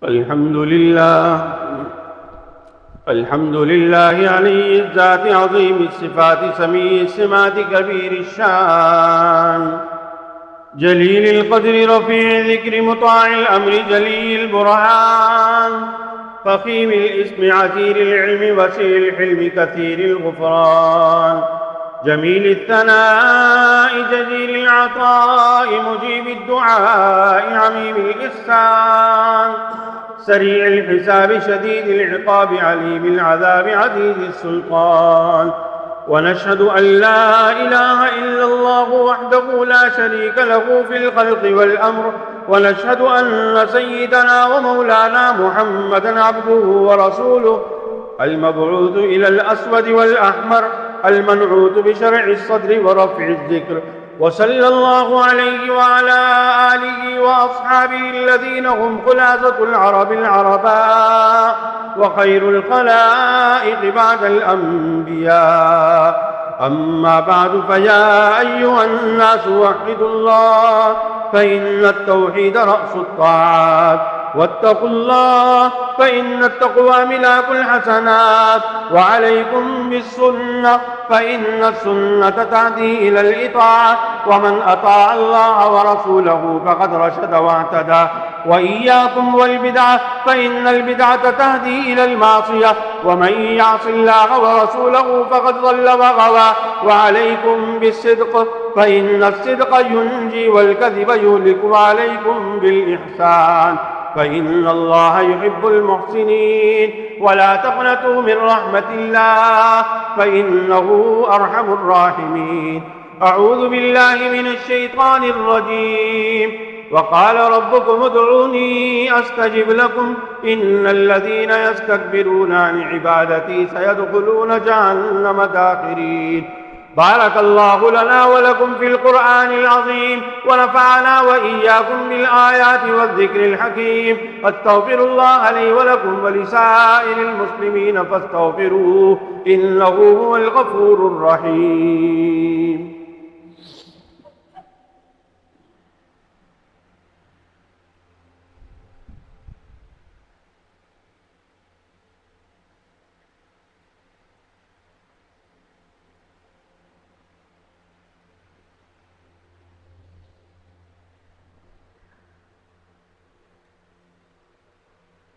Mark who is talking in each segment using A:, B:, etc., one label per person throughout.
A: الحمد لله علي الذات عظيم الصفات سميع السمات كبير الشان جليل القدر رفيع الذكر مطاع الأمر جليل البرهان فخيم الاسم عسير العلم وسيع الحلم كثير الغفران جميل الثناء جزيل العطاء مجيب الدعاء عميم الإحسان سريع الحساب شديد العقاب عليم العذاب عزيز السلطان ونشهد أن لا إله إلا الله وحده لا شريك له في الخلق والأمر ونشهد أن سيدنا ومولانا محمدًا عبده ورسوله المبعوث إلى الأسود والأحمر المنعوت بشرع الصدر ورفع الذكر وصلى الله عليه وعلى آله وأصحابه الذين هم خلاصة العرب العرباء وخير الخلائق بعد الأنبياء. أما بعد فيا أيها الناس وحدوا الله فإن التوحيد رأس الطاعات واتقوا الله فإن التقوى ملاك الحسنات وعليكم بالسنة فإن السنة تهدي إلى الإطاعة ومن أطاع الله ورسوله فقد رشد واهتدى وإياكم والبدعة فإن البدعة تهدي إلى المعصية ومن يعص الله ورسوله فقد ضل وغوى وعليكم بالصدق فإن الصدق ينجي والكذب يهلك وعليكم بالإحسان فإن الله يحب المحسنين ولا تقنطوا من رحمة الله فإنه أرحم الراحمين. أعوذ بالله من الشيطان الرجيم. وقال ربكم ادعوني أستجب لكم إن الذين يستكبرون عن عبادتي سيدخلون جهنم داخرين. بارك الله لنا ولكم في القرآن العظيم ونفعنا وإياكم بالآيات والذكر الحكيم. أستغفر الله لي ولكم ولسائر المسلمين فاستغفروه إنه هو الغفور الرحيم.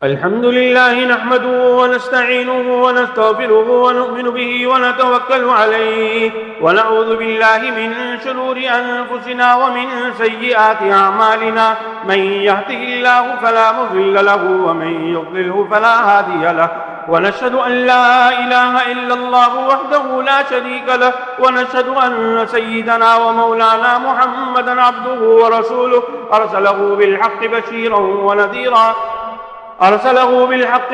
A: الحمد لله نحمده ونستعينه ونستغفره ونؤمن به ونتوكل عليه ونعوذ بالله من شرور أنفسنا ومن سيئات أعمالنا من يهده الله فلا مضل له ومن يضلله فلا هادي له ونشهد أن لا إله إلا الله وحده لا شريك له ونشهد أن سيدنا ومولانا محمدًا عبده ورسوله أرسله بالحق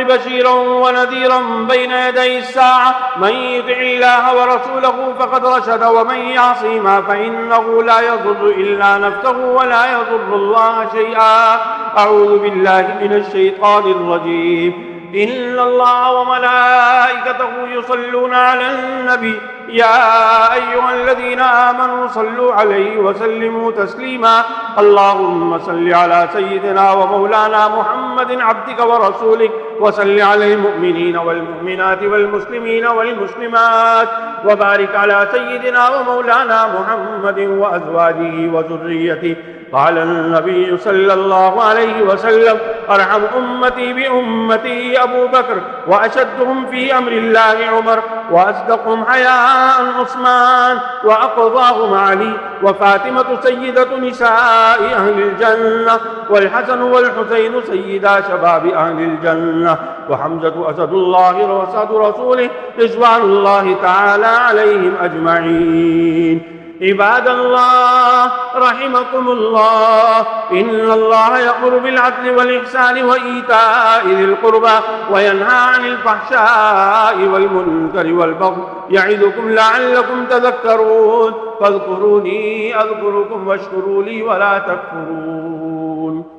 A: بشيرا ونذيرا بين يدي الساعة من يطع الله ورسوله فقد رشد ومن يعصهما فإنه لا يضر إلا نفسه ولا يضر الله شيئا. أعوذ بالله من الشيطان الرجيم. إن الله وملائكته يصلون على النبي يا أيها الذين آمنوا صلوا عليه وسلموا تسليما. اللهم صل على سيدنا ومولانا محمد عبدك ورسولك وصل على المؤمنين والمؤمنات والمسلمين والمسلمات وبارك على سيدنا ومولانا محمد وأزواجه وذريته. قال النبي صلى الله عليه وسلم أرحم أمتي بأمتي أبو بكر وأشدهم في أمر الله عمر وأصدقهم حياء عثمان وأقضاهم علي وفاطمة سيدة نساء أهل الجنة والحسن والحسين سيدا شباب أهل الجنة وحمزة أسد الله وأسد رسوله رضوان الله تعالى عليهم أجمعين. عباد الله رحمكم الله إن الله يأمر بالعدل والإحسان وإيتاء ذي القربى وينهى عن الفحشاء والمنكر والبغي يعظكم لعلكم تذكرون فاذكروني أذكركم واشكروا لي ولا تكفرون.